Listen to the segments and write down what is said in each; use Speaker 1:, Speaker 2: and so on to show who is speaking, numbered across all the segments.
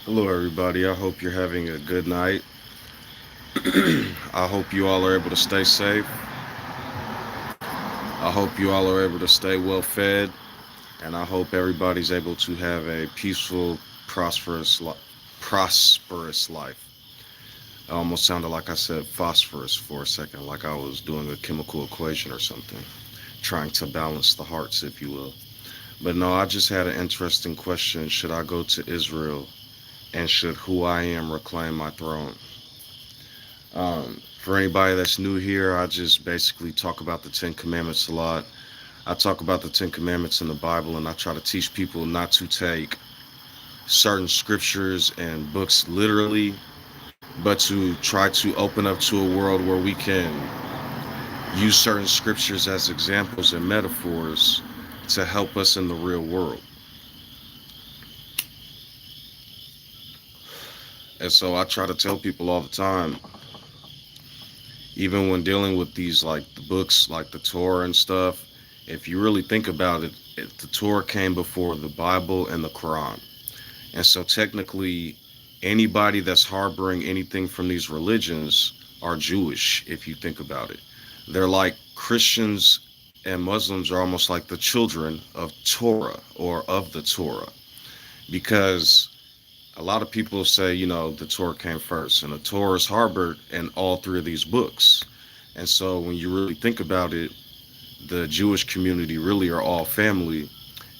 Speaker 1: Hello, everybody. I hope you're having a good night. I hope you all are able to stay safe. I hope you all are able to stay well fed. And I hope everybody's able to have a peaceful, prosperous life. It almost sounded like I said phosphorus for a second, like I was doing a chemical equation or something, trying to balance the hearts, if you will. But no, I just had an interesting question. Should I go to Israel? And should who I am reclaim my throne? For anybody that's new here, I just basically talk about the Ten Commandments a lot. I talk about the Ten Commandments in the Bible, and I try to teach people not to take certain scriptures and books literally, but to try to open up to a world where we can use certain scriptures as examples and metaphors to help us in the real world. And so I try to tell people all the time, even when dealing with these like the books like the Torah and stuff, if you really think about it, the Torah came before the Bible and the Quran. And so technically anybody that's harboring anything from these religions are Jewish if you think about it. They're like Christians and Muslims are almost like the children of Torah or of the Torah because a lot of people say, the Torah came first, and the Torah is harbored in all three of these books. And so when you really think about it, the Jewish community really are all family.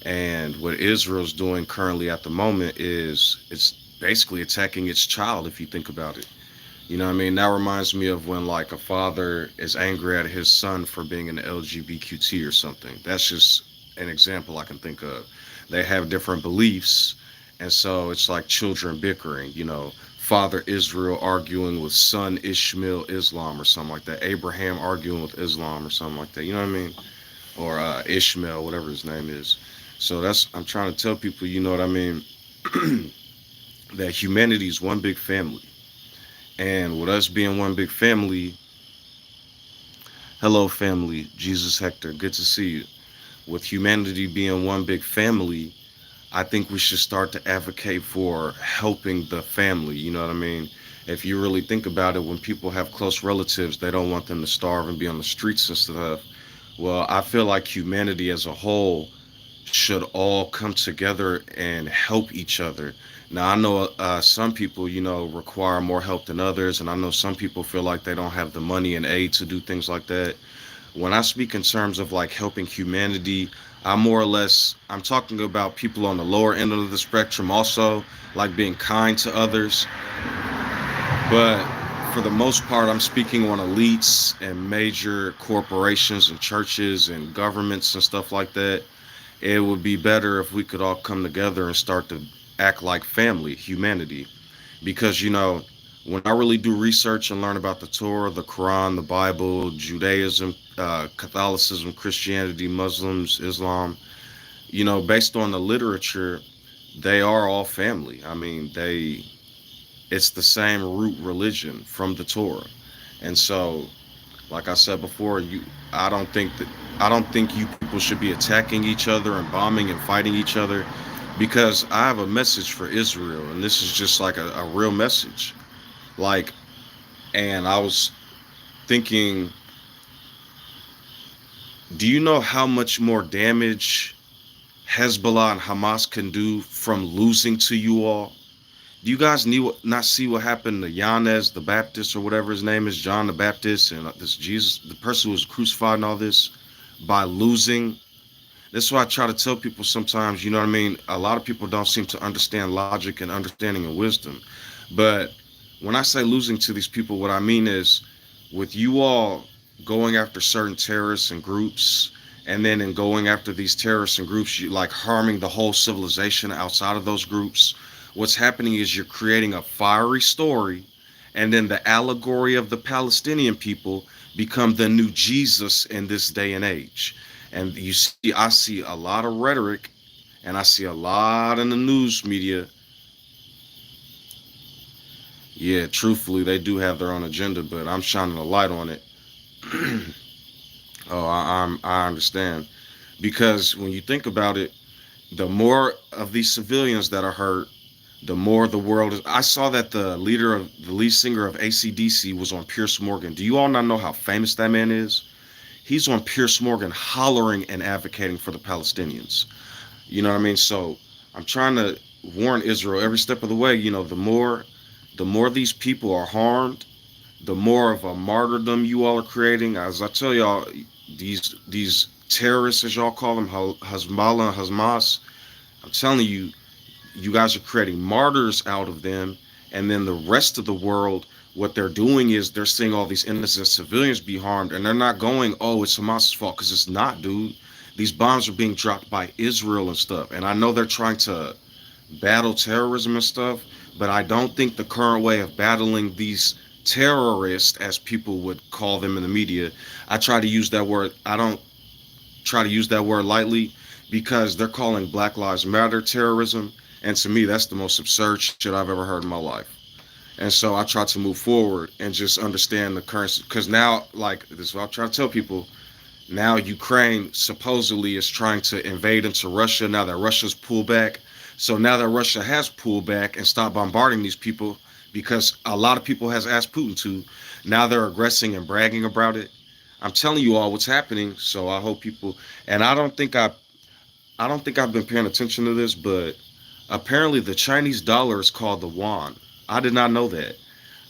Speaker 1: And what Israel's doing currently at the moment is it's basically attacking its child, if you think about it. You know what I mean? That reminds me of when like a father is angry at his son for being an LGBTQT or something. That's just an example I can think of. They have different beliefs, and so it's like children bickering, Father Israel arguing with son Ishmael Islam or something like that. Abraham arguing with Islam or something like that. You know what I mean? Or Ishmael, whatever his name is. So I'm trying to tell people, you know what I mean, that humanity is one big family. And with us being one big family, hello family, Jesus Hector, good to see you. With humanity being one big family, I think we should start to advocate for helping the family, you know what I mean? If you really think about it, when people have close relatives, they don't want them to starve and be on the streets and stuff. Well, I feel like humanity as a whole should all come together and help each other. Now, I know some people, require more help than others, and I know some people feel like they don't have the money and aid to do things like that. When I speak in terms of like helping humanity, I'm talking about people on the lower end of the spectrum also, like being kind to others. But for the most part, I'm speaking on elites and major corporations and churches and governments and stuff like that. It would be better if we could all come together and start to act like family, humanity. Because, when I really do research and learn about the Torah, the Quran, the Bible, Judaism, Catholicism, Christianity, Muslims, Islam, based on the literature, they are all family. I mean, it's the same root religion from the Torah. And so, like I said before, I don't think that I don't think you people should be attacking each other and bombing and fighting each other because I have a message for Israel, and this is just like a real message. Like, and I was thinking, do you know how much more damage Hezbollah and Hamas can do from losing to you all? Do you guys not see what happened to Yanez the Baptist or whatever his name is, John the Baptist, and this Jesus, the person who was crucified and all this, by losing? That's why I try to tell people sometimes, you know what I mean? A lot of people don't seem to understand logic and understanding and wisdom. But when I say losing to these people, what I mean is with you all going after certain terrorists and groups, and then in going after these terrorists and groups, you like harming the whole civilization outside of those groups. What's happening is you're creating a fiery story, and then the allegory of the Palestinian people become the new Jesus in this day and age. And I see a lot of rhetoric, and I see a lot in the news media. Yeah, truthfully, they do have their own agenda, but I'm shining a light on it. I understand because when you think about it, the more of these civilians that are hurt, the more the world is. I saw that the lead singer of AC/DC was on Pierce Morgan. Do you all not know how famous that man is? He's on Pierce Morgan hollering and advocating for the Palestinians. You know what I mean? So I'm trying to warn Israel every step of the way. You know, the more these people are harmed, the more of a martyrdom you all are creating. As I tell y'all, these terrorists, as y'all call them, Hezbollah and Hamas, I'm telling you, you guys are creating martyrs out of them. And then the rest of the world, what they're doing is they're seeing all these innocent civilians be harmed, and they're not going, oh, it's Hamas's fault, because it's not, dude. These bombs are being dropped by Israel and stuff. And I know they're trying to battle terrorism and stuff, but I don't think the current way of battling these terrorists, as people would call them in the media, I try to use that word. I don't try to use that word lightly, because they're calling Black Lives Matter terrorism. And to me, that's the most absurd shit I've ever heard in my life. And so I try to move forward and just understand the current. Because now, like, this is what I try to tell people. Now Ukraine supposedly is trying to invade into Russia now that Russia's pulled back. So now that Russia has pulled back and stopped bombarding these people, because a lot of people has asked Putin to, now they're aggressing and bragging about it. I'm telling you all what's happening. So I hope people, and I don't think I've been paying attention to this, but apparently the Chinese dollar is called the yuan. I did not know that.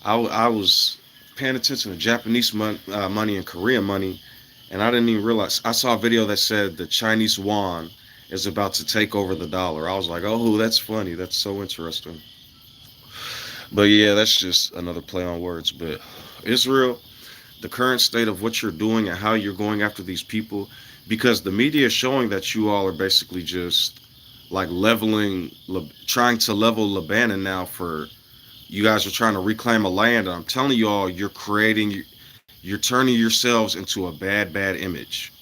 Speaker 1: I was paying attention to Japanese money and Korean money, and I didn't even realize. I saw a video that said the Chinese yuan is about to take over the dollar. I was like, oh, that's funny. That's so interesting. But yeah, that's just another play on words. But Israel, the current state of what you're doing and how you're going after these people, because the media is showing that you all are basically just like trying to level Lebanon now. For you guys are trying to reclaim a land. And I'm telling you all, you're turning yourselves into a bad image.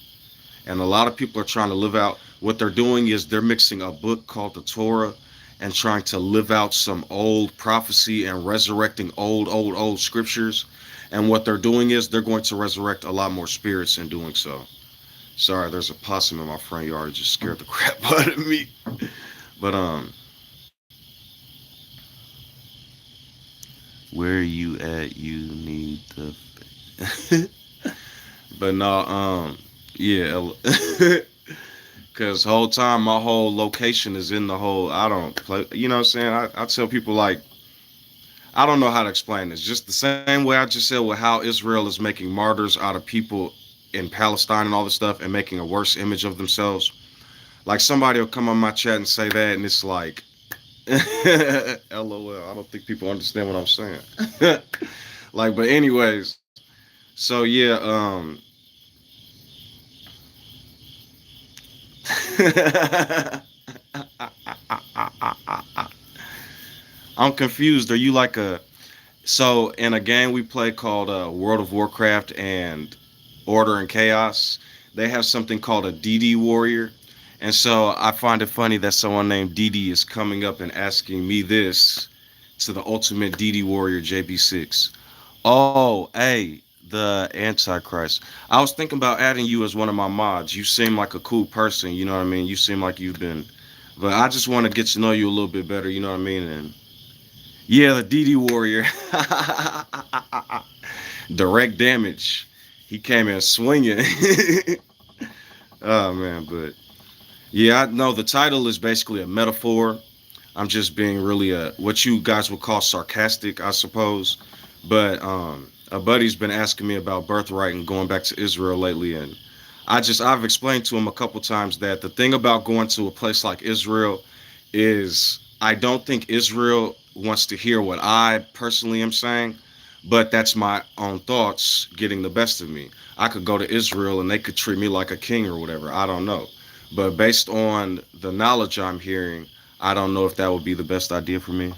Speaker 1: And a lot of people are trying to live out. What they're doing is they're mixing a book called the Torah and trying to live out some old prophecy and resurrecting old scriptures. And what they're doing is they're going to resurrect a lot more spirits in doing so. Sorry, there's a possum in my front yard. It just scared the crap out of me. But where you at? You need the. But no, yeah. Cause whole time my whole location is in the whole. I don't play. You know what I'm saying? I tell people, like, I don't know how to explain this. Just the same way I just said with how Israel is making martyrs out of people in Palestine and all this stuff and making a worse image of themselves. Like, somebody will come on my chat and say that, and it's like, LOL. I don't think people understand what I'm saying. Like, but anyways, so yeah, I'm confused. Are you like a so in a game we play called World of Warcraft and Order and Chaos? They have something called a DD Warrior, and so I find it funny that someone named DD is coming up and asking me this to the Ultimate DD Warrior JB6. Oh, hey, the Antichrist. I was thinking about adding you as one of my mods. You seem like a cool person, you know what I mean? You seem like you've been, but I just want to get to know you a little bit better, you know what I mean? And yeah, the DD Warrior. Direct damage. He came in swinging. Oh, man, but yeah, I know the title is basically a metaphor. I'm just being really what you guys would call sarcastic, I suppose. But a buddy's been asking me about birthright and going back to Israel lately, and I've explained to him a couple times that the thing about going to a place like Israel is I don't think Israel wants to hear what I personally am saying, but that's my own thoughts getting the best of me. I could go to Israel and they could treat me like a king or whatever. I don't know. But based on the knowledge I'm hearing, I don't know if that would be the best idea for me.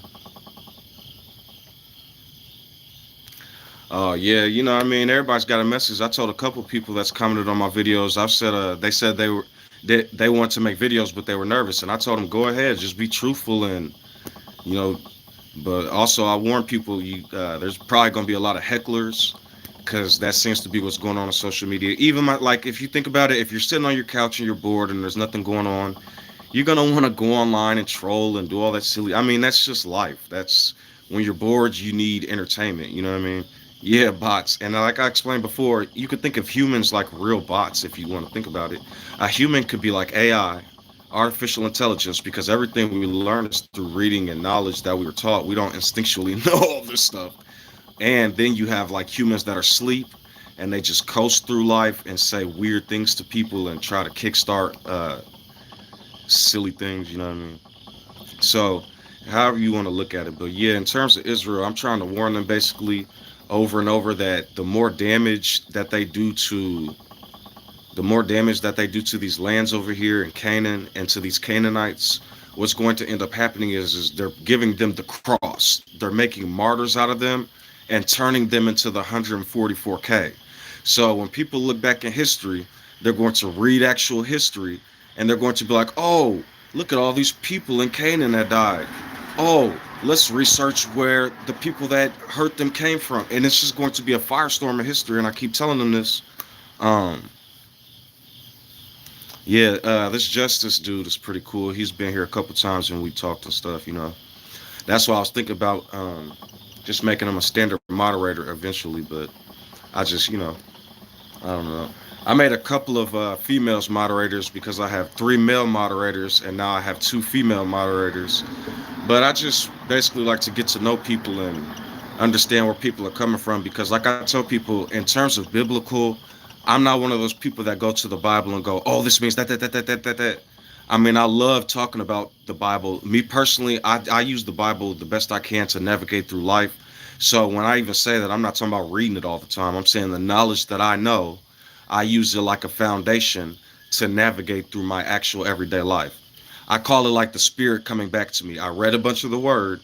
Speaker 1: Yeah, you know what I mean? Everybody's got a message. I told a couple people that's commented on my videos. I've said they said they want to make videos, but they were nervous, and I told them go ahead, just be truthful, and you know. But also I warn people, there's probably gonna be a lot of hecklers, because that seems to be what's going on social media. Even like if you think about it, if you're sitting on your couch and you're bored and there's nothing going on, you're gonna want to go online and troll and do all that silly. I mean, that's just life. That's when you're bored, you need entertainment. You know what I mean? Yeah, bots. And like I explained before, you could think of humans like real bots if you want to think about it. A human could be like AI, artificial intelligence, because everything we learn is through reading and knowledge that we were taught. We don't instinctually know all this stuff. And then you have like humans that are asleep and they just coast through life and say weird things to people and try to kickstart silly things, you know what I mean? So, however you want to look at it. But yeah, in terms of Israel, I'm trying to warn them basically over and over that the more damage that they do to these lands over here in Canaan and to these Canaanites, what's going to end up happening is they're giving them the cross. They're making martyrs out of them and turning them into the 144K. So when people look back in history, they're going to read actual history and they're going to be like, oh, look at all these people in Canaan that died. Oh, let's research where the people that hurt them came from. And it's just going to be a firestorm of history. And I keep telling them this. Um, yeah, this Justice dude is pretty cool. He's been here a couple times and we talked and stuff, you know. That's why I was thinking about just making him a standard moderator eventually, but I just, I don't know. I made a couple of females moderators because I have three male moderators and now I have two female moderators. But I just basically like to get to know people and understand where people are coming from because, like I tell people, in terms of biblical, I'm not one of those people that go to the Bible and go, oh, this means that. I mean, I love talking about the Bible. Me personally, I use the Bible the best I can to navigate through life. So when I even say that, I'm not talking about reading it all the time. I'm saying the knowledge that I know, I use it like a foundation to navigate through my actual everyday life. I call it like the spirit coming back to me. I read a bunch of the word.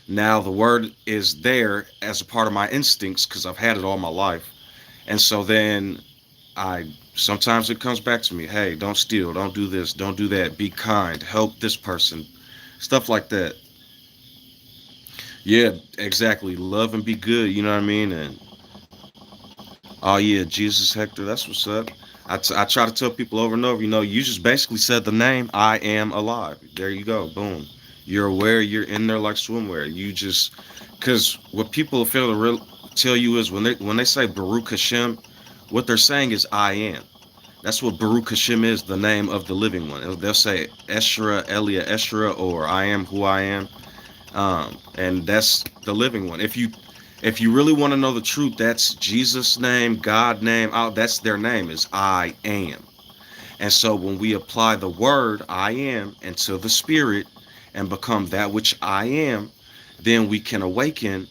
Speaker 1: Now the word is there as a part of my instincts because I've had it all my life. And so then I sometimes it comes back to me. Hey, don't steal, don't do this, don't do that. Be kind, help this person, stuff like that. Yeah, exactly. Love and be good. You know what I mean? And oh yeah, Jesus Hector, that's what's up. I try to tell people over and over. You just basically said the name. I am alive. There you go. Boom. You're aware. You're in there like swimwear. You just because what people fail to tell you is when they say Baruch Hashem, what they're saying is I am. That's what Baruch Hashem is, the name of the living one. They'll say Eshra, Elia Eshra, or I am who I am. And that's the living one. If you really want to know the truth, that's Jesus' name, God name. That's their name is I am. And so when we apply the word I am into the spirit and become that which I am, then we can awaken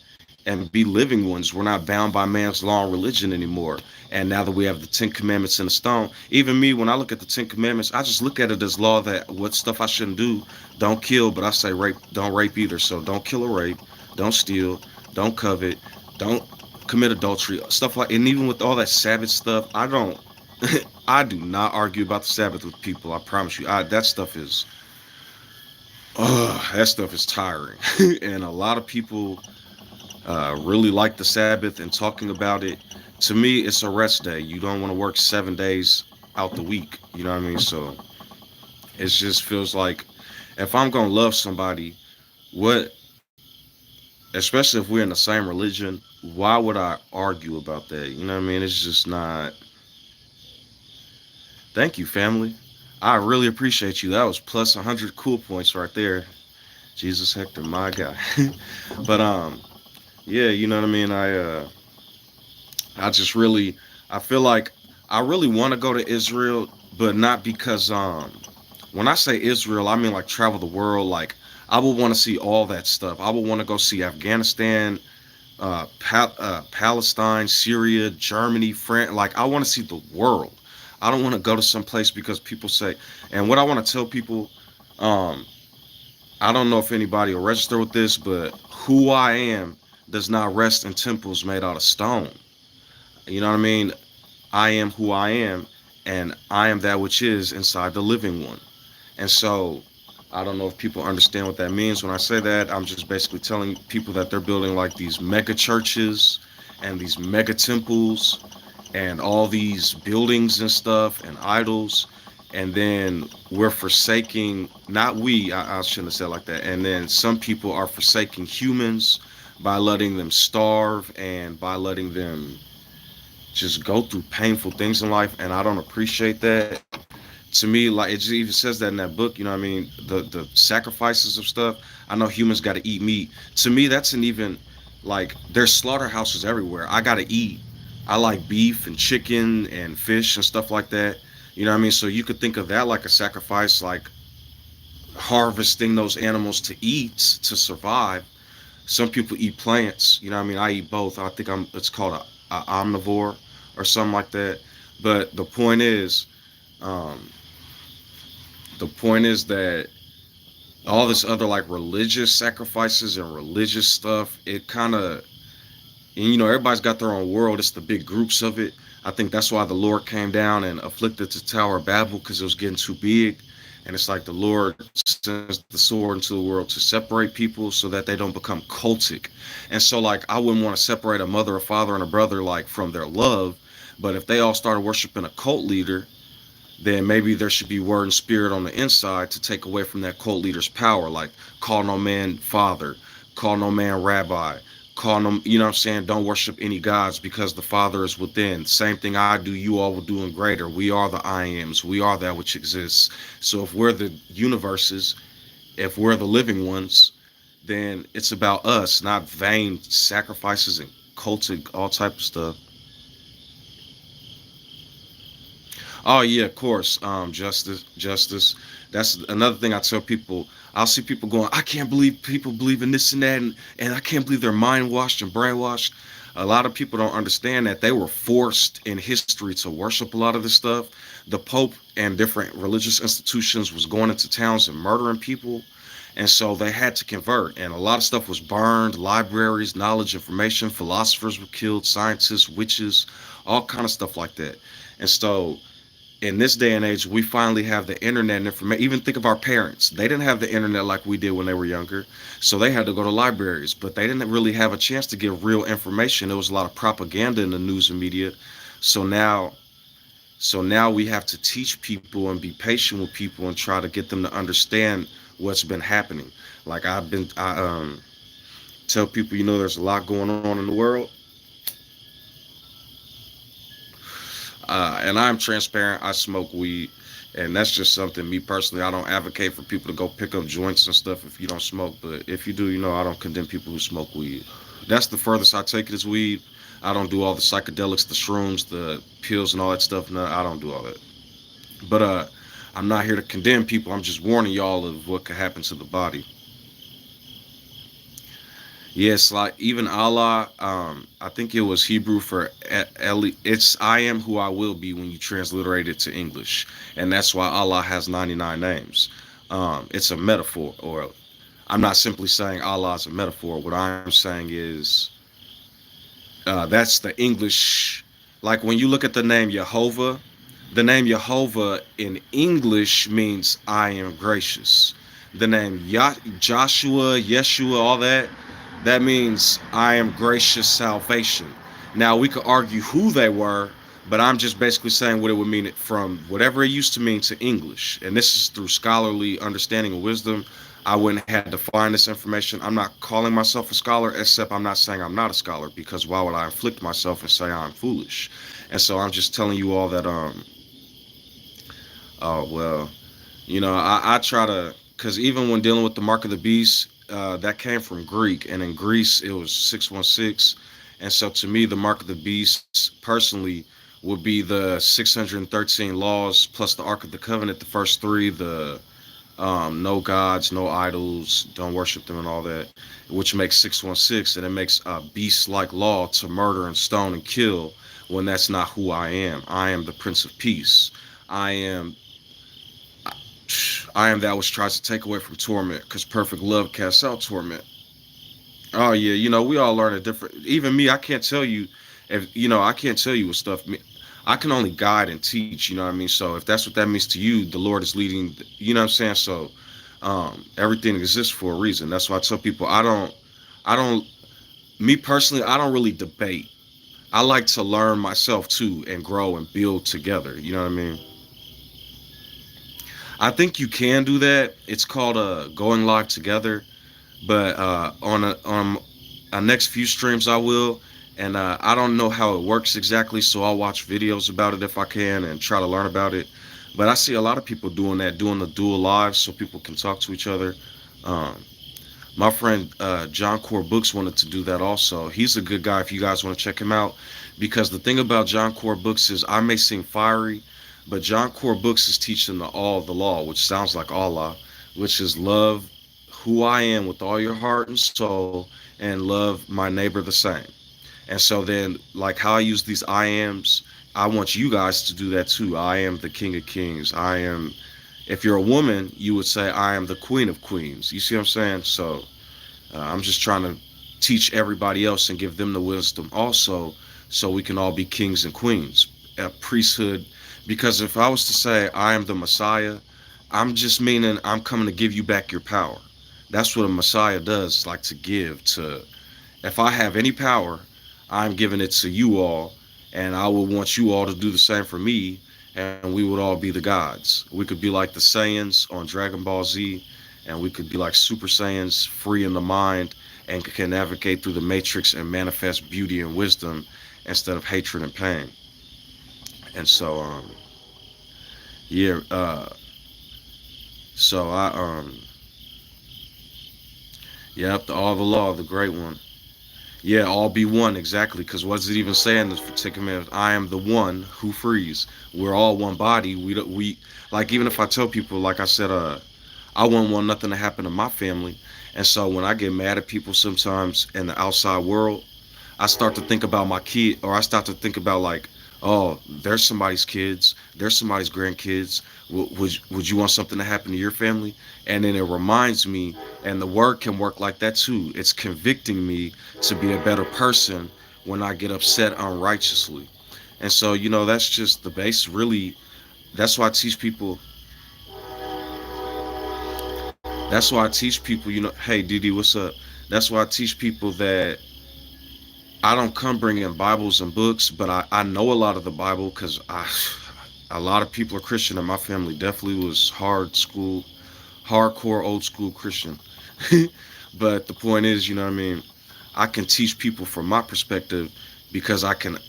Speaker 1: and be living ones. We're not bound by man's law and religion anymore. And now that we have the Ten Commandments in the stone, even me, when I look at the Ten Commandments, I just look at it as law that what stuff I shouldn't do. Don't kill, but I say rape, don't rape either. So don't kill or rape, don't steal, don't covet, don't commit adultery, stuff like. And even with all that Sabbath stuff, I don't. I do not argue about the Sabbath with people. I promise you, that stuff is tiring, and a lot of people really like the Sabbath and talking about it. To me, it's a rest day. You don't want to work 7 days out the week. You know what I mean? So it just feels like if I'm gonna love somebody, what, especially if we're in the same religion, why would I argue about that? You know what I mean? It's just not. Thank you, family. I really appreciate you. That was plus 100 cool points right there. Jesus Hector, my guy. But yeah, you know what I mean. I just really, I feel like I really want to go to Israel, but not because when I say Israel, I mean like travel the world. Like I would want to see all that stuff. I would want to go see Afghanistan, Palestine, Syria, Germany, France. Like I want to see the world. I don't want to go to some place because people say. And what I want to tell people, um, I don't know if anybody will register with this, but who I am does not rest in temples made out of stone. You know what I mean? I am who I am, and I am that which is inside the living one. And so I don't know if people understand what that means. When I say that, I'm just basically telling people that they're building like these mega churches and these mega temples and all these buildings and stuff and idols. and then we're forsaking, not we, I shouldn't have said it like that, and then some people are forsaking humans by letting them starve and by letting them just go through painful things in life, and I don't appreciate that. To me, like, it just even says that in that book, you know what I mean, the sacrifices of stuff. I know humans got to eat meat. To me, that's an even, like, there's slaughterhouses everywhere. I got to eat. I like beef and chicken and fish and stuff like that. You know what I mean? So you could think of that like a sacrifice, like harvesting those animals to eat to survive. Some people eat plants. You know what I mean? I eat both. I think it's called a omnivore or something like that. But um, the point is that all this other like religious sacrifices and religious stuff, it kind of, and everybody's got their own world. It's the big groups of it. I think that's why the Lord came down and afflicted the Tower of Babel, because it was getting too big. And it's like the Lord sends the sword into the world to separate people so that they don't become cultic. And so, like, I wouldn't want to separate a mother, a father, and a brother, like, from their love. But if they all started worshiping a cult leader, then maybe there should be word and spirit on the inside to take away from that cult leader's power. Like, call no man father, call no man rabbi, call no, you know what I'm saying? Don't worship any gods, because the Father is within. Same thing I do, you all will do in greater. We are the I ams. We are that which exists. So if we're the universes, if we're the living ones, then it's about us, not vain sacrifices and cultic, all type of stuff. Oh yeah, of course. Justice. That's another thing I tell people. I'll see people going, I can't believe people believe in this and that, and I can't believe they're mind washed and brainwashed. A lot of people don't understand that they were forced in history to worship a lot of this stuff. The Pope and different religious institutions was going into towns and murdering people, and so they had to convert. And a lot of stuff was burned, libraries, knowledge, information, philosophers were killed, scientists, witches, all kind of stuff like that. And so in this day and age, we finally have the internet and information. Even think of our parents. They didn't have the internet like we did when they were younger. So they had to go to libraries, but they didn't really have a chance to get real information. There was a lot of propaganda in the news and media. So now, so now we have to teach people and be patient with people and try to get them to understand what's been happening. Like I tell people, there's a lot going on in the world. And I'm transparent. I smoke weed, and that's just something, me personally, I don't advocate for people to go pick up joints and stuff if you don't smoke. But if you do, I don't condemn people who smoke weed. That's the furthest I take it is weed. I don't do all the psychedelics, the shrooms, the pills, and all that stuff. No, I don't do all that. But I'm not here to condemn people. I'm just warning y'all of what could happen to the body. Yes, like even Allah, I think it was Hebrew for Eli. It's I am who I will be when you transliterate it to English, and that's why Allah has 99 names. It's a metaphor, or I'm not simply saying Allah is a metaphor. What I'm saying is that's the English. Like when you look at the name Jehovah, the name Jehovah in English means I am gracious. The name Joshua, Yeshua, all that means I am gracious salvation. Now we could argue who they were, but I'm just basically saying what it would mean from whatever it used to mean to English. And this is through scholarly understanding and wisdom. I wouldn't have had to find this information. I'm not calling myself a scholar, except I'm not saying I'm not a scholar, because why would I inflict myself and say I'm foolish? And so I'm just telling you all that oh well, I try to, because even when dealing with the mark of the beast, that came from Greek, and in Greece it was 616. And so to me, the mark of the beast personally would be the 613 laws plus the Ark of the Covenant, the first three, the no gods, no idols, don't worship them, and all that, which makes 616, and it makes a beast-like law to murder and stone and kill when that's not who I am. I am the Prince of Peace. I am I am that which tries to take away from torment, because perfect love casts out torment. Oh yeah, we all learn a different. Even me, I can't tell you if I can't tell you what stuff. I can only guide and teach. You know what I mean. So if that's what that means to you, the Lord is leading. You know what I'm saying. So everything exists for a reason. That's why I tell people I don't. Me personally, I don't really debate. I like to learn myself too and grow and build together. You know what I mean. I think you can do that. It's called going live together. But on a next few streams I will. And I don't know how it works exactly, so I'll watch videos about it if I can and try to learn about it. But I see a lot of people doing that, doing the dual lives so people can talk to each other. Um, my friend John Core Books wanted to do that also. He's a good guy if you guys want to check him out. Because the thing about John Core Books is I may seem fiery, but John Core Books is teaching all the law, which sounds like Allah, which is love who I am with all your heart and soul, and love my neighbor the same. And so then, like how I use these I ams, I want you guys to do that too. I am the King of Kings. I am, if you're a woman, you would say, I am the Queen of Queens. You see what I'm saying? So I'm just trying to teach everybody else and give them the wisdom also so we can all be kings and queens, a priesthood. Because if I was to say, I am the Messiah, I'm just meaning I'm coming to give you back your power. That's what a Messiah does, like to give to. If I have any power, I'm giving it to you all, and I would want you all to do the same for me, and we would all be the gods. We could be like the Saiyans on Dragon Ball Z, and we could be like Super Saiyans, free in the mind, and can navigate through the matrix and manifest beauty and wisdom instead of hatred and pain. And so, yeah, so yep, all the law, the great one. Yeah, all be one, exactly. Because what's it even saying? This particular man, I am the one who frees. We're all one body. We don't, we like even if I tell people, like I said, I wouldn't want nothing to happen to my family. And so when I get mad at people sometimes in the outside world, I start to think about my kid, or I start to think about like, oh, there's somebody's kids, there's somebody's grandkids. Would you want something to happen to your family? And then it reminds me, and the word can work like that too. It's convicting me to be a better person when I get upset unrighteously. And so, that's just the base. Really, that's why I teach people. That's why I teach people. Hey, Didi, what's up? That's why I teach people that I don't come bringing Bibles and books, but I know a lot of the Bible because a lot of people are Christian, and my family definitely was hardcore old school Christian. But the point is, you know what I mean? I can teach people from my perspective because I can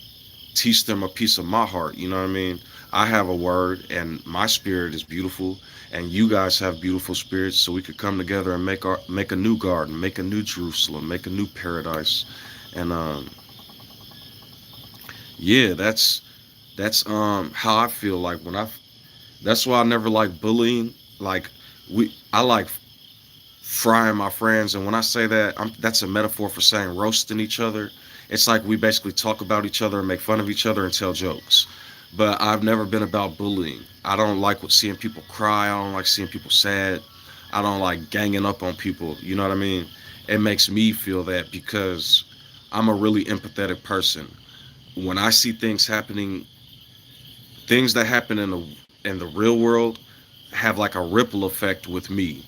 Speaker 1: teach them a piece of my heart. You know what I mean? I have a word, and my spirit is beautiful, and you guys have beautiful spirits, so we could come together and make a new garden, make a new Jerusalem, make a new paradise. And yeah, that's how I feel like when I. That's why I never like bullying. Like I like frying my friends, and when I say that, that's a metaphor for saying roasting each other. It's like we basically talk about each other and make fun of each other and tell jokes. But I've never been about bullying. I don't like seeing people cry. I don't like seeing people sad. I don't like ganging up on people. You know what I mean? It makes me feel that because I'm a really empathetic person. When I see things happening, things that happen in the real world have like a ripple effect with me.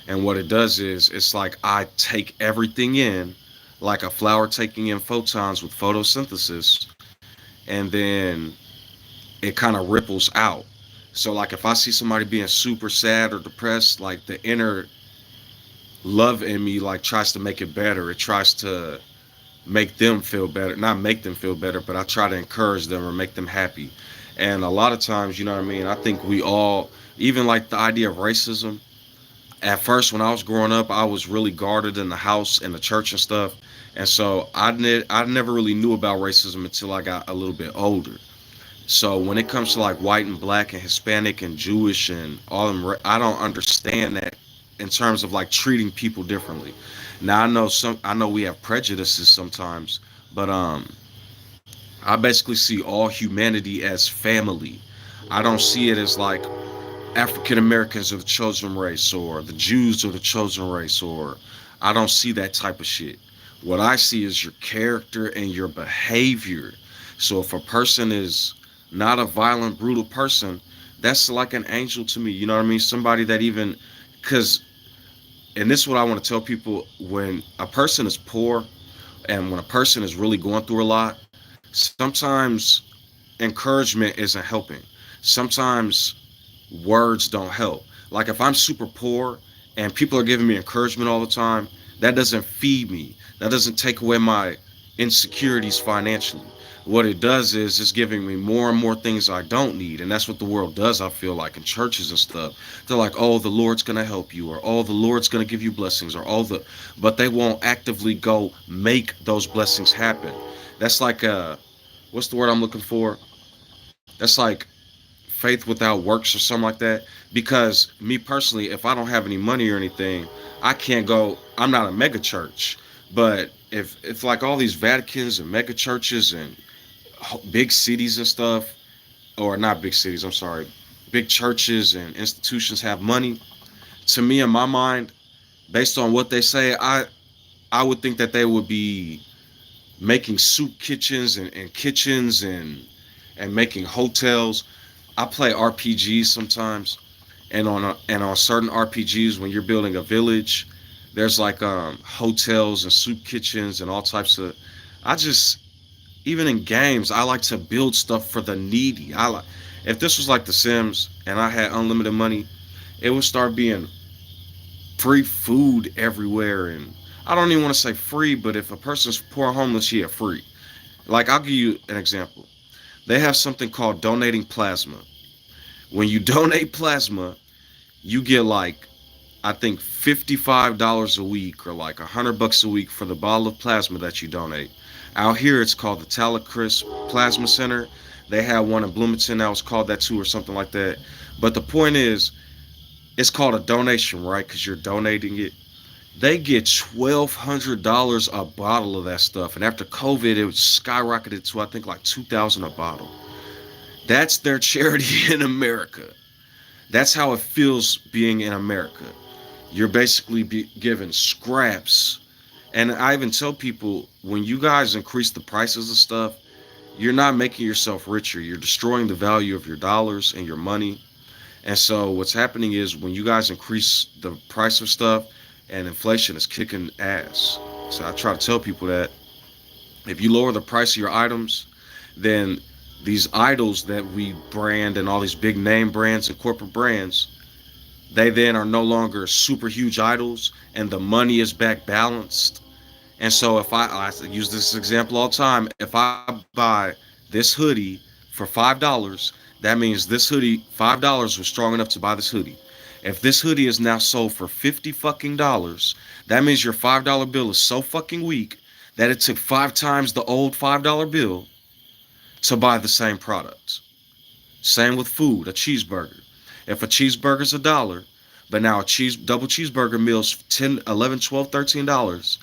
Speaker 1: And what it does is it's like I take everything in, like a flower taking in photons with photosynthesis, and then it kind of ripples out. So like if I see somebody being super sad or depressed, like the inner love in me like tries to make it better. It tries to make them feel better, not make them feel better, but I try to encourage them or make them happy. And a lot of times, you know what I mean, I think we all, even like the idea of racism, at first when I was growing up, I was really guarded in the house and the church and stuff. And so I never really knew about racism until I got a little bit older. So when it comes to like white and black and Hispanic and Jewish and all them, I don't understand that in terms of like treating people differently. Now I know we have prejudices sometimes, but I basically see all humanity as family. I don't see it as like African Americans are the chosen race or the Jews are the chosen race, or I don't see that type of shit. What I see is your character and your behavior. So if a person is not a violent, brutal person, that's like an angel to me. You know what I mean? Somebody that even, because, and this is what I want to tell people, when a person is poor and when a person is really going through a lot, sometimes encouragement isn't helping. Sometimes words don't help. Like if I'm super poor and people are giving me encouragement all the time, that doesn't feed me. That doesn't take away my insecurities financially. What it does is it's giving me more and more things I don't need. And that's what the world does, I feel like, in churches and stuff. They're like, oh, the Lord's going to help you, or oh, the Lord's going to give you blessings, or oh, but they won't actively go make those blessings happen. That's like, what's the word I'm looking for? That's like faith without works or something like that. Because me personally, if I don't have any money or anything, I can't go. I'm not a mega church, but if like all these Vaticans and mega churches and big cities and stuff, or not big cities, I'm sorry, big churches and institutions have money, to me in my mind, based on what they say, I would think that they would be making soup kitchens and kitchens and making hotels. I play RPGs sometimes, and on certain RPGs, when you're building a village, there's like hotels and soup kitchens and all types of. I just even in games, I like to build stuff for the needy. I like if this was like The Sims and I had unlimited money, it would start being free food everywhere, and I don't even want to say free, but if a person's poor and homeless, yeah, free. Like I'll give you an example. They have something called donating plasma. When you donate plasma, you get like I think $55 a week or like $100 a week for the bottle of plasma that you donate. Out here, it's called the Talacris Plasma Center. They had one in Bloomington that was called that too, or something like that. But the point is, it's called a donation, right? Because you're donating it. They get $1,200 a bottle of that stuff, and after COVID, it was skyrocketed to I think like 2,000 a bottle. That's their charity in America. That's how it feels being in America. You're basically given scraps. And I even tell people when you guys increase the prices of stuff, you're not making yourself richer. You're destroying the value of your dollars and your money. And so what's happening is when you guys increase the price of stuff and inflation is kicking ass. So I try to tell people that if you lower the price of your items, then these idols that we brand and all these big name brands and corporate brands, they then are no longer super huge idols and the money is back balanced. And so if I use this example all the time, if I buy this hoodie for $5, that means this hoodie, $5 was strong enough to buy this hoodie. If this hoodie is now sold for 50 fucking dollars, that means your $5 bill is so fucking weak that it took 5 times the old $5 bill to buy the same product. Same with food, a cheeseburger. If a cheeseburger's $1, but now a double cheeseburger meal's 10, 11, 12, $13,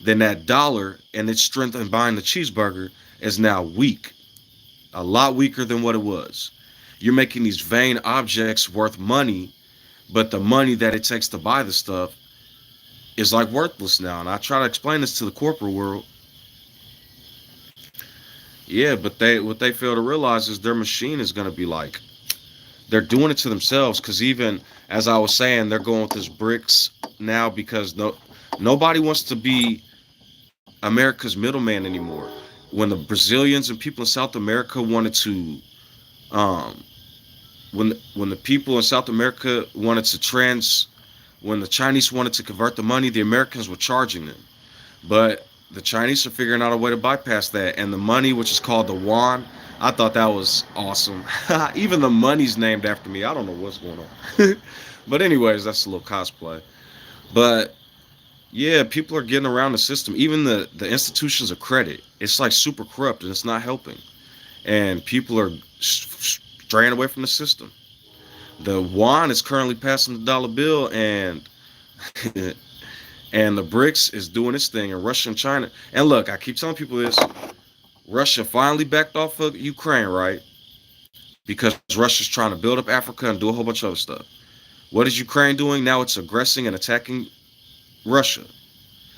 Speaker 1: then that dollar and its strength in buying the cheeseburger is now weak, a lot weaker than what it was. You're making these vain objects worth money, but the money that it takes to buy the stuff is like worthless now. And I try to explain this to the corporate world. Yeah, but what they fail to realize is their machine is going to be like they're doing it to themselves. Because even as I was saying, they're going with this bricks now because nobody wants to be America's middleman anymore. When the Brazilians and people in South America wanted to, um, when the people in South America wanted to when the Chinese wanted to convert the money, the Americans were charging them. But the Chinese are figuring out a way to bypass that, and the money, which is called the yuan, I thought that was awesome. Even the money's named after me. I don't know what's going on. But anyways, that's a little cosplay. But yeah, people are getting around the system. Even the institutions of credit, it's like super corrupt and it's not helping. And people are straying away from the system. The yuan is currently passing the dollar bill, and and the BRICS is doing its thing, and Russia and China. And look, I keep telling people this: Russia finally backed off of Ukraine, right? Because Russia's trying to build up Africa and do a whole bunch of other stuff. What is Ukraine doing now? It's aggressing and attacking Russia,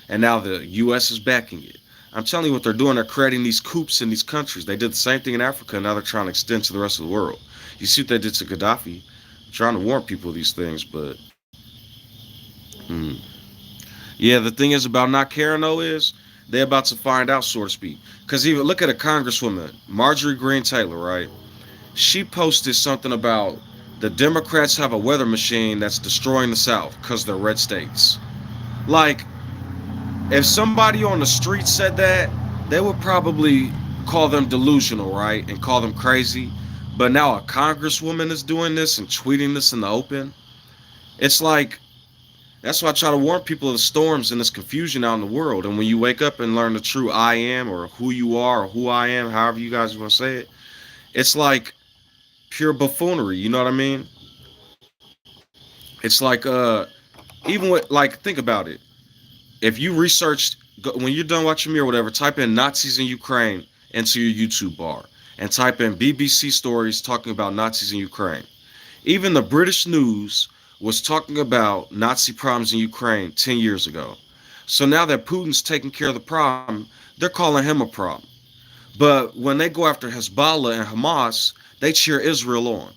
Speaker 1: and now the U.S. is backing it. I'm telling you what they're doing. They're creating these coups in these countries. They did the same thing in Africa, and now they're trying to extend to the rest of the world. You see what they did to Gaddafi? I'm trying to warn people of these things, but hmm. Yeah, the thing is about not caring though is they're about to find out, so to speak. Because even look at a congresswoman, Marjorie Green Taylor, right? She posted something about The Democrats have a weather machine that's destroying the South because they're red states. Like, if somebody on the street said that, they would probably call them delusional, right? And call them crazy. But now a congresswoman is doing this and tweeting this in the open. It's like, that's why I try to warn people of the storms and this confusion out in the world. And when you wake up and learn the true I am, or who you are, or who I am, however you guys want to say it, it's like pure buffoonery. You know what I mean? It's like, even with, like, think about it. If you researched, when you're done watching me or whatever, type in Nazis in Ukraine into your YouTube bar and type in BBC stories talking about Nazis in Ukraine. Even the British news was talking about Nazi problems in Ukraine 10 years ago. So now that Putin's taking care of the problem, they're calling him a problem. But when they go after Hezbollah and Hamas, they cheer Israel on.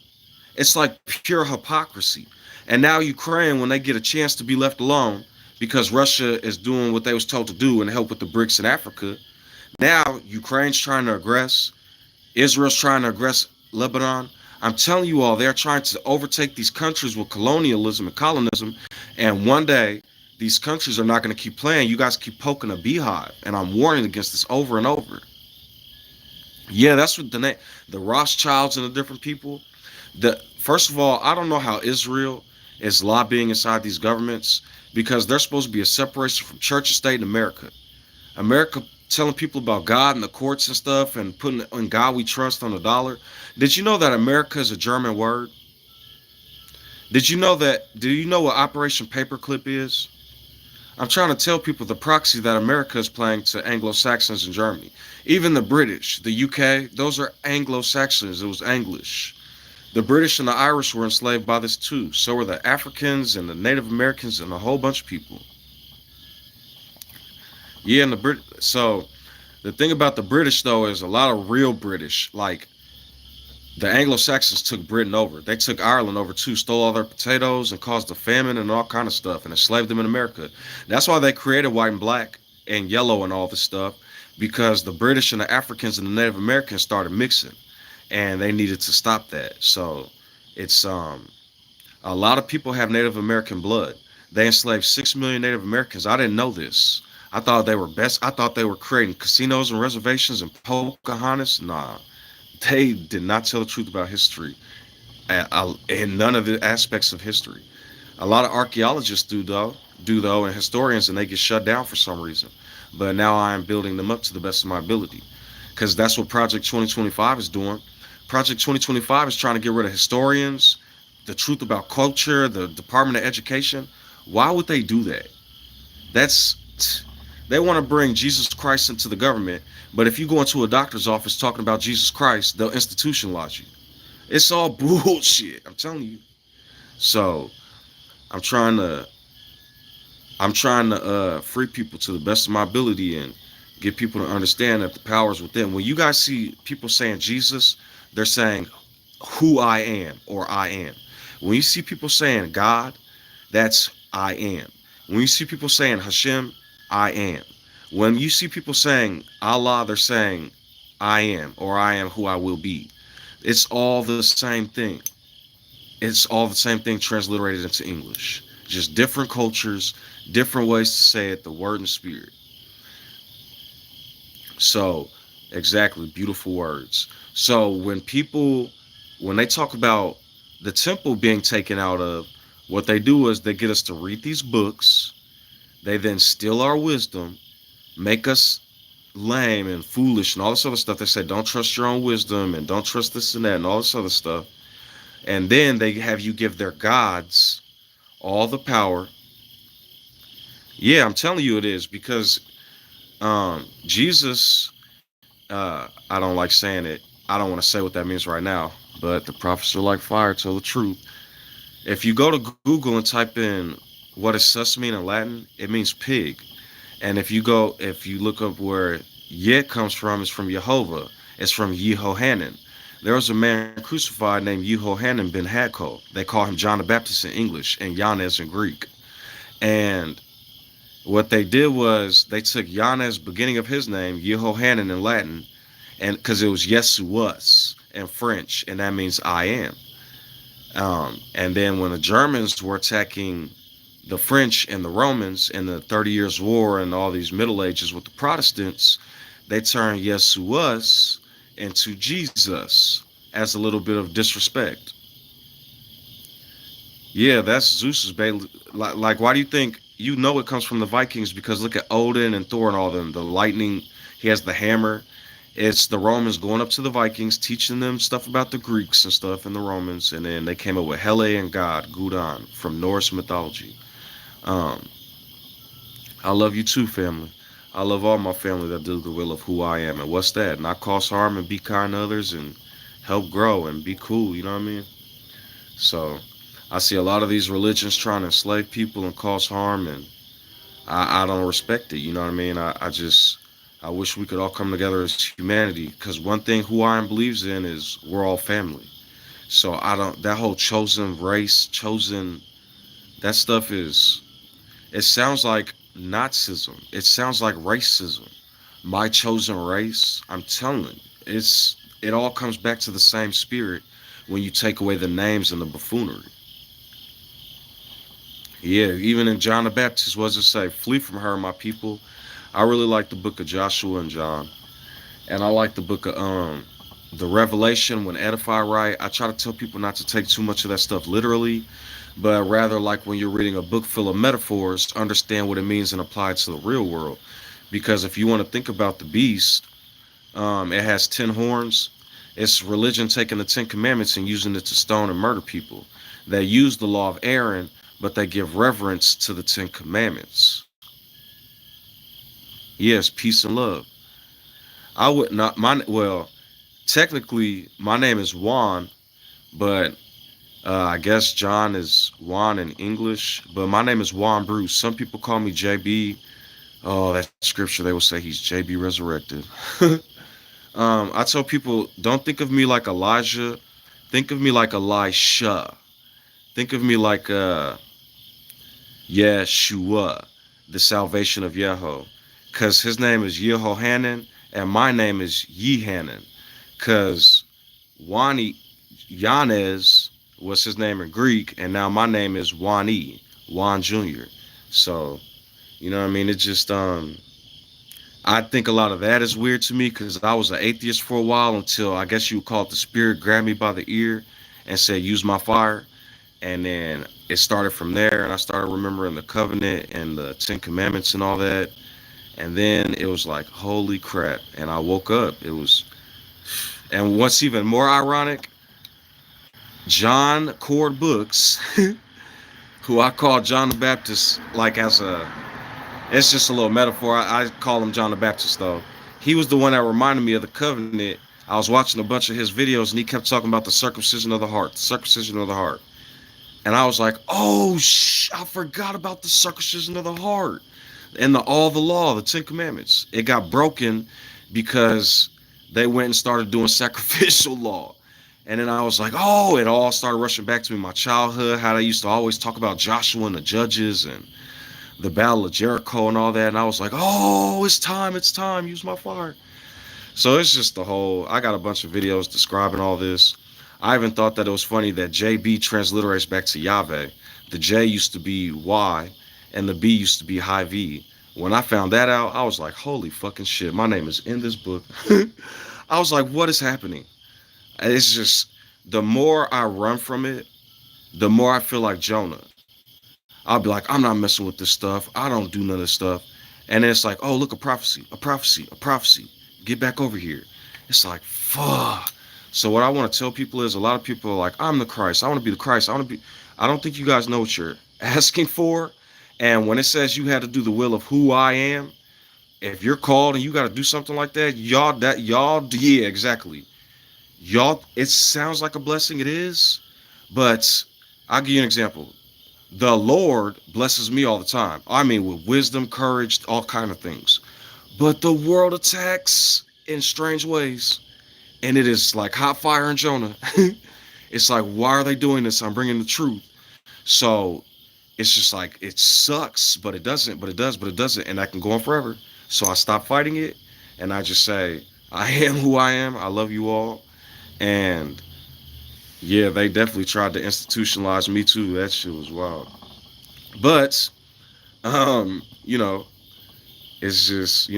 Speaker 1: It's like pure hypocrisy. And now Ukraine, when they get a chance to be left alone, because Russia is doing what they was told to do and help with the BRICS in Africa, now Ukraine's trying to aggress, Israel's trying to aggress Lebanon. I'm telling you all, they're trying to overtake these countries with colonialism and colonism, and one day these countries are not going to keep playing. You guys keep poking a beehive, and I'm warning against this over and over. Yeah, that's what the Rothschilds and the different people. The First of all, I don't know how Israel is lobbying inside these governments because they're supposed to be a separation from church and state in America. America telling people about God and the courts and stuff and putting in God we trust on the dollar. Did you know that America is a German word? Did you know that? Do you know what Operation Paperclip is? I'm trying to tell people the proxy that America is playing to Anglo-Saxons in Germany. Even the British, the UK, those are Anglo-Saxons. It was English. The British and the Irish were enslaved by this too. So were the Africans and the Native Americans and a whole bunch of people. Yeah, and so the thing about the British though is a lot of real British, like the Anglo-Saxons took Britain over. They took Ireland over too, stole all their potatoes and caused a famine and all kind of stuff and enslaved them in America. That's why they created white and black and yellow and all this stuff, because the British and the Africans and the Native Americans started mixing and they needed to stop that. So it's a lot of people have Native American blood. They enslaved 6 million Native Americans. I didn't know this. I thought they were best. I thought they were creating casinos and reservations and Pocahontas. Nah, they did not tell the truth about history in none of the aspects of history. A lot of archaeologists do though, and historians, and they get shut down for some reason. But now I am building them up to the best of my ability, because that's what Project 2025 is doing. Project 2025 is trying to get rid of historians, the truth about culture, the Department of Education. Why would they do that? They want to bring Jesus Christ into the government, but if you go into a doctor's office talking about Jesus Christ, they'll institutionalize you. It's all bullshit. I'm telling you. So I'm trying to free people to the best of my ability and get people to understand that the power is within. When you guys see people saying Jesus, they're saying who I am or I am. When you see people saying God, that's I am. When you see people saying Hashem, I am. When you see people saying Allah, they're saying I am or I am who I will be. It's all the same thing. It's all the same thing transliterated into English. Just different cultures, different ways to say it, the word and spirit. So, exactly, beautiful words. So when they talk about the temple being taken out of, what they do is they get us to read these books. They then steal our wisdom, make us lame and foolish and all this other stuff. They say don't trust your own wisdom and don't trust this and that and all this other stuff. And then they have you give their gods all the power. Yeah, I'm telling you it is, because Jesus, I don't like saying it. I don't want to say what that means right now, but the prophets are like fire, tell the truth. If you go to Google and type in what does sus mean in Latin, it means pig. And if you look up where Yet comes from, it's from Jehovah. It's from Jehohanan. There was a man crucified named Jehohanan Ben Hagkol. They call him John the Baptist in English and Yanes in Greek. And what they did was they took Yanes, beginning of his name, Jehohanan in Latin, and because it was Yesu was in French, and that means I am. And then when the Germans were attacking the French and the Romans in the 30 Years' War and all these Middle Ages with the Protestants, they turned Yesuas into Jesus as a little bit of disrespect. Yeah, that's Zeus's baby. Like, why do you think you know it comes from the Vikings? Because look at Odin and Thor and all them. The lightning, he has the hammer. It's the Romans going up to the Vikings, teaching them stuff about the Greeks and stuff and the Romans, and then they came up with Hele and God, Gudon, from Norse mythology. Um, I love you too, family. I love all my family that do the will of who I am. And what's that? Not cause harm and be kind to others and help grow and be cool, you know what I mean? So I see a lot of these religions trying to enslave people and cause harm, and I don't respect it, you know what I mean? I wish we could all come together as humanity, because one thing who I am believes in is we're all family. So I don't, that whole chosen race, chosen, that stuff is, it sounds like Nazism. It sounds like racism. My chosen race. I'm telling you, it all comes back to the same spirit when you take away the names and the buffoonery. Yeah, even in John the Baptist, what does it say? Flee from her, my people. I really like the book of Joshua and John, and I like the book of the Revelation when edify right. I try to tell people not to take too much of that stuff literally, but rather like when you're reading a book full of metaphors, understand what it means and apply it to the real world. Because if you want to think about the beast, it has 10 horns. It's religion taking the 10 Commandments and using it to stone and murder people. They use the law of Aaron, but they give reverence to the 10 Commandments. Yes, peace and love. I would not, well, technically, my name is Juan, but I guess John is Juan in English, but my name is Juan Bruce. Some people call me JB. Oh, that scripture, they will say he's JB resurrected. I tell people, don't think of me like Elijah. Think of me like Elisha. Think of me like Yeshua, the salvation of Yeho. Because his name is Jehohanan and my name is Yehanan. Because Wani Yanez was his name in Greek, and now my name is Wani, Juan Jr. So, you know what I mean? It just I think a lot of that is weird to me because I was an atheist for a while until I guess you would call it the spirit grabbed me by the ear and said, use my fire. And then it started from there, and I started remembering the covenant and the 10 Commandments and all that. And then it was like, holy crap. And I woke up. It was, and what's even more ironic, John Cord Books, who I call John the Baptist, like as a, it's just a little metaphor. I call him John the Baptist though. He was the one that reminded me of the covenant. I was watching a bunch of his videos and he kept talking about the circumcision of the heart, the circumcision of the heart. And I was like, oh, I forgot about the circumcision of the heart and all the law, the 10 Commandments. It got broken because they went and started doing sacrificial law. And then I was like, oh, it all started rushing back to me, my childhood, how they used to always talk about Joshua and the judges and the Battle of Jericho and all that. And I was like, oh, it's time, use my fire. So it's just the whole, I got a bunch of videos describing all this. I even thought that it was funny that JB transliterates back to Yahweh. The J used to be Y and the B used to be high V. When I found that out, I was like, holy fucking shit, my name is in this book. I was like, what is happening? It's just, the more I run from it, the more I feel like Jonah. I'll be like, I'm not messing with this stuff. I don't do none of this stuff. And then it's like, oh, look, a prophecy, a prophecy, a prophecy. Get back over here. It's like, fuck. So what I want to tell people is a lot of people are like, I'm the Christ. I want to be the Christ. I don't think you guys know what you're asking for. And when it says you had to do the will of who I am, if you're called and you got to do something like that, yeah, exactly. Y'all, it sounds like a blessing. It is. But I'll give you an example. The Lord blesses me all the time. I mean, with wisdom, courage, all kind of things. But the world attacks in strange ways. And it is like hot fire in Jonah. It's like, why are they doing this? I'm bringing the truth. So it's just like, it sucks, but it doesn't, but it does, but it doesn't. And that can go on forever. So I stop fighting it. And I just say, I am who I am. I love you all. And Yeah, they definitely tried to institutionalize Me Too. That shit was wild. But, you know, it's just,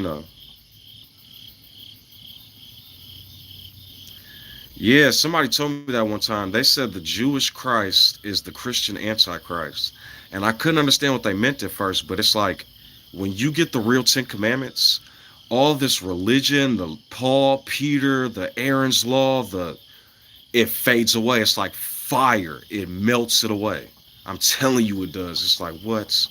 Speaker 1: yeah, somebody told me that one time. They said the Jewish Christ is the Christian Antichrist. And I couldn't understand what they meant at first, but it's like when you get the real Ten Commandments, all this religion, the Paul, Peter, the Aaron's Law, it fades away. It's like fire. It melts it away. I'm telling you it does. It's like, what?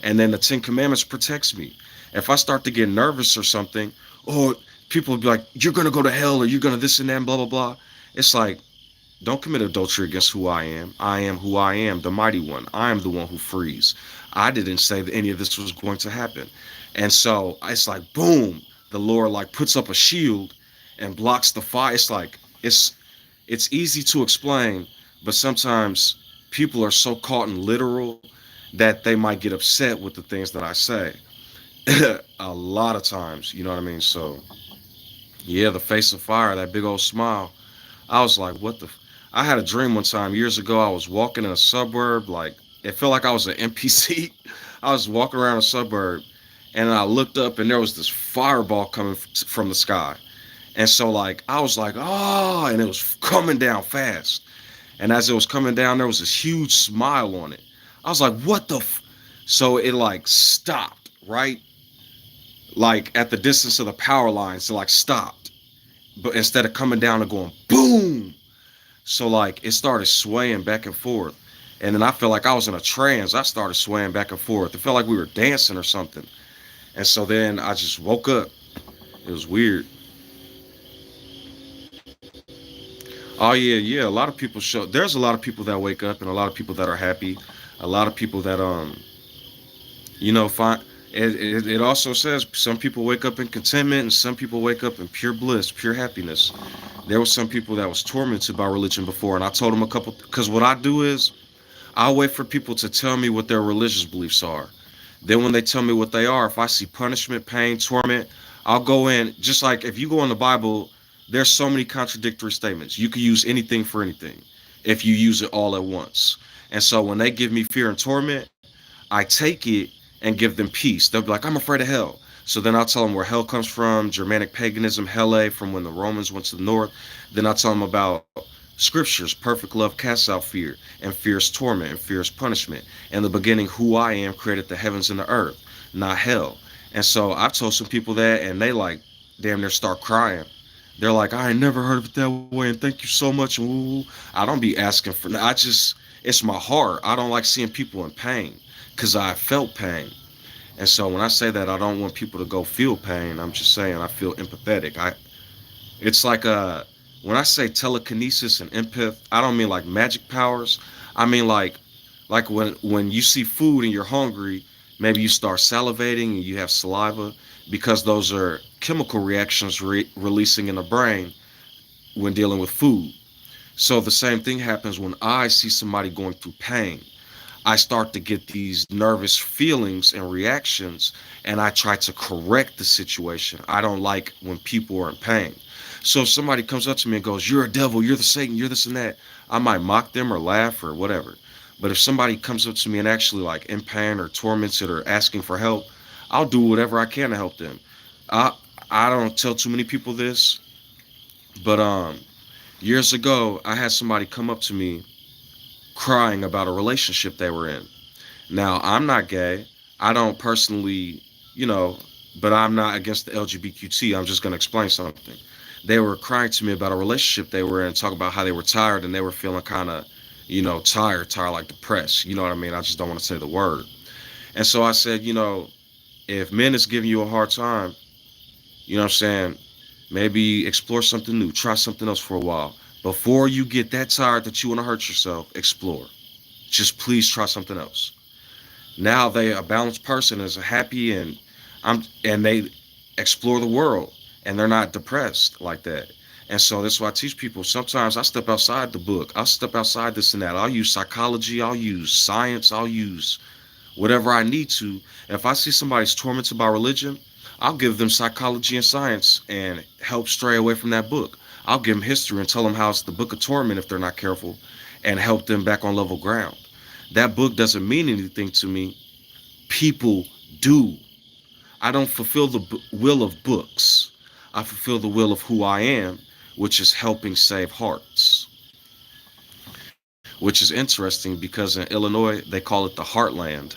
Speaker 1: And then the Ten Commandments protects me. If I start to get nervous or something, or people will be like, you're gonna go to hell, or you're gonna this and that, and blah blah blah. It's like, don't commit adultery against who I am. I am who I am, the mighty one. I am the one who frees. I didn't say that any of this was going to happen. And so it's like, boom, the Lord like puts up a shield and blocks the fire. It's like it's easy to explain, but sometimes people are so caught in literal that they might get upset with the things that I say. A lot of times, you know what I mean? So yeah, the face of fire, that big old smile. I was like, what the? I had a dream one time years ago. I was walking in a suburb, like it felt like I was an NPC. I was walking around a suburb, and I looked up, and there was this fireball coming from the sky. And so, like, I was like, oh, and it was coming down fast. And as it was coming down, there was this huge smile on it. I was like, what the? So it like stopped, right? Like at the distance of the power lines, it like stopped. But instead of coming down and going boom, so like it started swaying back and forth. And then I felt like I was in a trance. I started swaying back and forth. It felt like we were dancing or something. And so then I just woke up. It was weird. Oh yeah, yeah. A lot of people show. There's a lot of people that wake up, and a lot of people that are happy. A lot of people that find. It also says some people wake up in contentment, and some people wake up in pure bliss, pure happiness. There were some people that was tormented by religion before, and I told them a couple. Because what I do is I'll wait for people to tell me what their religious beliefs are. Then when they tell me what they are, if I see punishment, pain, torment, I'll go in. Just like if you go in the Bible, there's so many contradictory statements. You can use anything for anything if you use it all at once. And so when they give me fear and torment, I take it and give them peace. They'll be like, I'm afraid of hell. So then I'll tell them where hell comes from, Germanic paganism, Helle, from when the Romans went to the north. Then I'll tell them about scriptures, perfect love casts out fear, and fear's torment, and fear's punishment. In the beginning, who I am created the heavens and the earth, not hell. And so I've told some people that, and they like damn near start crying. They're like, I ain't never heard of it that way, and thank you so much. Ooh. I don't be asking for. It's my heart. I don't like seeing people in pain, because I felt pain. And so when I say that, I don't want people to go feel pain. I'm just saying I feel empathetic. It's like when I say telekinesis and empath, I don't mean like magic powers. I mean like when you see food and you're hungry, maybe you start salivating and you have saliva because those are chemical reactions releasing in the brain when dealing with food. So the same thing happens when I see somebody going through pain. I start to get these nervous feelings and reactions, and I try to correct the situation. I don't like when people are in pain. So if somebody comes up to me and goes, you're a devil, you're the Satan, you're this and that, I might mock them or laugh or whatever. But if somebody comes up to me and actually like in pain or tormented or asking for help, I'll do whatever I can to help them. I I don't tell too many people this, but years ago I had somebody come up to me crying about a relationship they were in. Now, I'm not gay. I don't personally, you know, but I'm not against the LGBTQ. I'm just going to explain something. They were crying to me about a relationship they were in, talk about how they were tired and they were feeling kind of, tired, like depressed. You know what I mean? I just don't want to say the word. And so I said, if men is giving you a hard time, you know what I'm saying? Maybe explore something new, try something else for a while. Before you get that tired that you want to hurt yourself, explore. Just please try something else. Now they a balanced person is happy and they explore the world and they're not depressed like that. And so that's why I teach people. Sometimes I step outside the book. I'll step outside this and that. I'll use psychology. I'll use science. I'll use whatever I need to. If I see somebody's tormented by religion, I'll give them psychology and science and help stray away from that book. I'll give them history and tell them how it's the book of torment if they're not careful, and help them back on level ground. That book doesn't mean anything to me. People do. I don't fulfill the will of books. I fulfill the will of who I am, which is helping save hearts. Which is interesting because in Illinois, they call it the Heartland.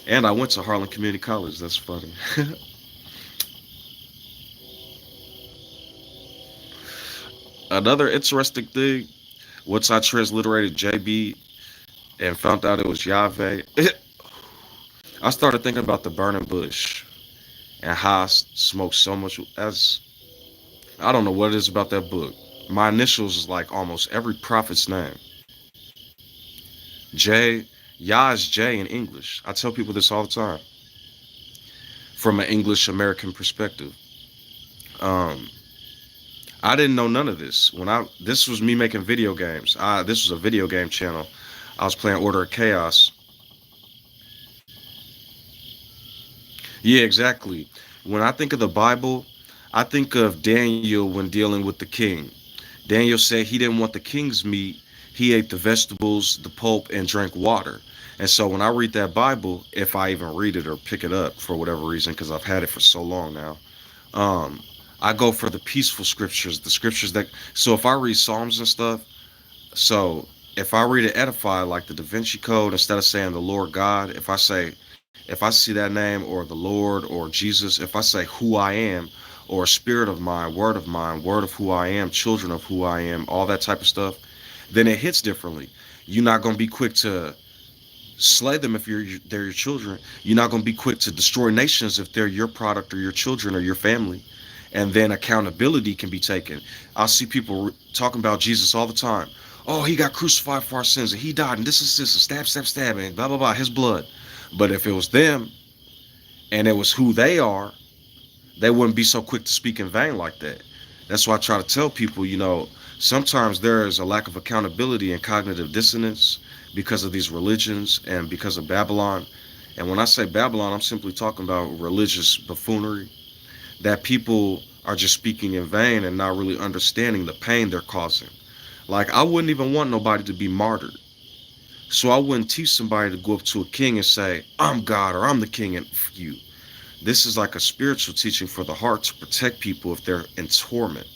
Speaker 1: And I went to Harlan Community College. That's funny. Another interesting thing, once I transliterated JB and found out it was Yahweh, I started thinking about the burning bush and how I smoked so much. As I don't know what it is about that book. My initials is like almost every prophet's name. J, Yah is J in English. I tell people this all the time from an English American perspective. Um, I didn't know none of this when this was me making video games. This was a video game channel. I was playing Order of Chaos. Yeah, exactly. When I think of the Bible, I think of Daniel when dealing with the king. Daniel said he didn't want the king's meat. He ate the vegetables, the pulp, and drank water. And so when I read that Bible, if I even read it or pick it up for whatever reason, because I've had it for so long now, um, I go for the peaceful scriptures, the scriptures that. So if I read Psalms and stuff, so if I read it edify like the Da Vinci Code, instead of saying the Lord God, if I see that name or the Lord or Jesus, if I say who I am or spirit of mine, word of who I am, children of who I am, all that type of stuff, then it hits differently. You're not going to be quick to slay them if they're your children. You're not going to be quick to destroy nations if they're your product or your children or your family. And then accountability can be taken. I see people talking about Jesus all the time. Oh, he got crucified for our sins and he died and this, and stab, stab, stab, and blah, blah, blah, his blood. But if it was them and it was who they are, they wouldn't be so quick to speak in vain like that. That's why I try to tell people, sometimes there is a lack of accountability and cognitive dissonance because of these religions and because of Babylon. And when I say Babylon, I'm simply talking about religious buffoonery, that people are just speaking in vain and not really understanding the pain they're causing. Like, I wouldn't even want nobody to be martyred. So I wouldn't teach somebody to go up to a king and say, I'm God or I'm the king and you. This is like a spiritual teaching for the heart to protect people if they're in torment.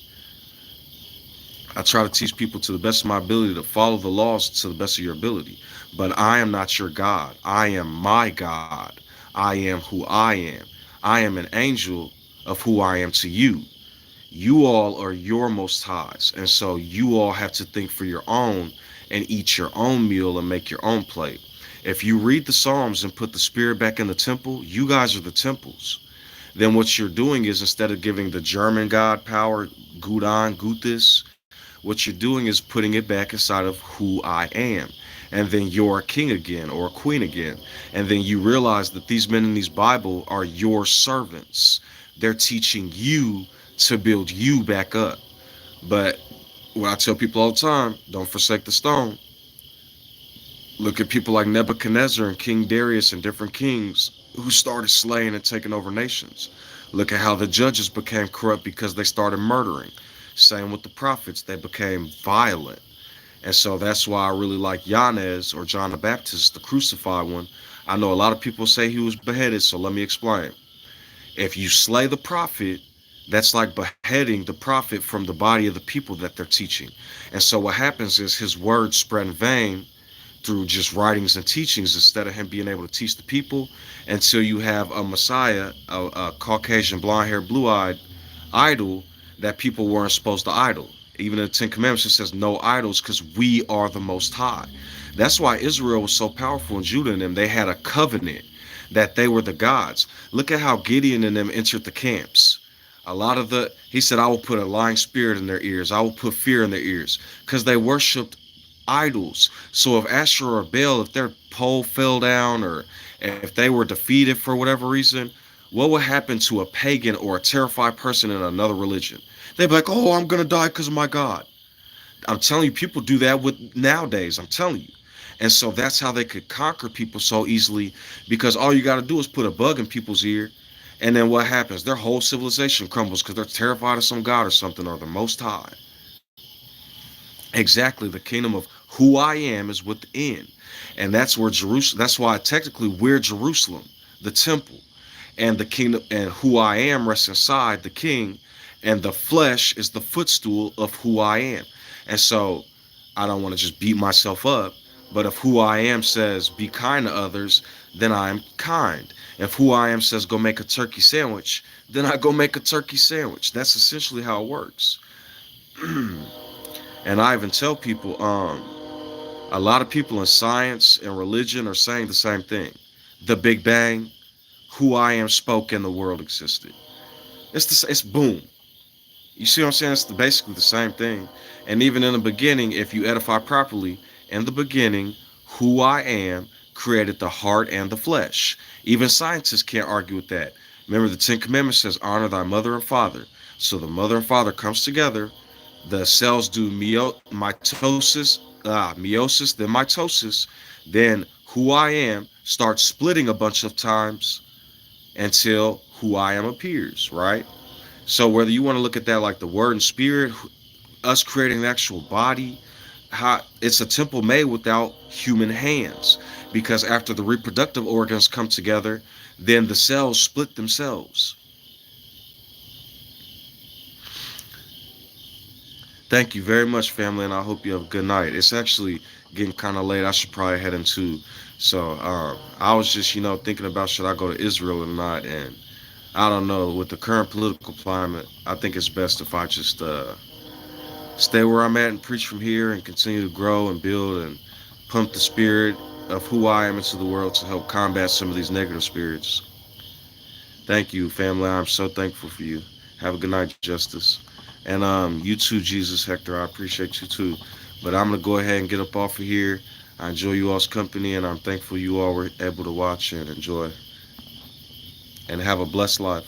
Speaker 1: I try to teach people to the best of my ability to follow the laws to the best of your ability. But I am not your God. I am my God. I am who I am. I am an angel of who I am to you. You all are your most highs. And so you all have to think for your own and eat your own meal and make your own plate. If you read the Psalms and put the spirit back in the temple, you guys are the temples. Then what you're doing is, instead of giving the German God power, Gudon, Gutis, what you're doing is putting it back inside of who I am. And then you're a king again or a queen again. And then you realize that these men in these Bible are your servants. They're teaching you to build you back up. But what I tell people all the time, don't forsake the stone. Look at people like Nebuchadnezzar and King Darius and different kings who started slaying and taking over nations. Look at how the judges became corrupt because they started murdering. Same with the prophets, they became violent. And so that's why I really like Yanez or John the Baptist, the crucified one. I know a lot of people say he was beheaded, so let me explain. If you slay the prophet, that's like beheading the prophet from the body of the people that they're teaching. And so what happens is his words spread in vain through just writings and teachings instead of him being able to teach the people, until you have a Messiah, a Caucasian, blonde-haired, blue-eyed idol that people weren't supposed to idol. Even in the Ten Commandments, it says no idols because we are the Most High. That's why Israel was so powerful, and Judah and them. They had a covenant that they were the gods. Look at how Gideon and them entered the camps. He said, I will put a lying spirit in their ears. I will put fear in their ears, because they worshiped idols. So if Asherah or Baal, if their pole fell down, or if they were defeated for whatever reason, what would happen to a pagan or a terrified person in another religion? They'd be like, oh, I'm going to die because of my God. I'm telling you, people do that with nowadays. I'm telling you. And so that's how they could conquer people so easily, because all you got to do is put a bug in people's ear, And then what happens? Their whole civilization crumbles because they're terrified of some god or something or the Most High. Exactly, the kingdom of who I am is within, and that's where Jerusalem. That's why technically we're Jerusalem, the temple, and the kingdom, and who I am rests inside the king, and the flesh is the footstool of who I am. And so, I don't want to just beat myself up, but if who I am says be kind to others, then I am kind. If who I am says go make a turkey sandwich, then I go make a turkey sandwich. That's essentially how it works. And I even tell people, a lot of people in science and religion are saying the same thing. The Big Bang, who I am spoke and the world existed. It's boom. You see what I'm saying? It's basically the same thing. And even in the beginning, if you edify properly, in the beginning, who I am created the heart and the flesh. Even scientists can't argue with that. Remember, the Ten Commandments says, honor thy mother and father. So the mother and father comes together. The cells do meiosis, then mitosis. Then who I am starts splitting a bunch of times until who I am appears, right? So whether you want to look at that like the word and spirit, us creating the actual body, how it's a temple made without human hands. Because after the reproductive organs come together, then the cells split themselves. Thank you very much, family, and I hope you have a good night. It's actually getting kind of late. I should probably head into. So I was just, thinking about should I go to Israel or not, and I don't know. With the current political climate, I think it's best if I just stay where I'm at and preach from here and continue to grow and build and pump the spirit of who I am into the world to help combat some of these negative spirits. Thank you, family. I'm so thankful for you. Have a good night, Justice. And you too, Jesus Hector. I appreciate you too. But I'm gonna go ahead and get up off of here. I enjoy you all's company, and I'm thankful you all were able to watch and enjoy. And have a blessed life.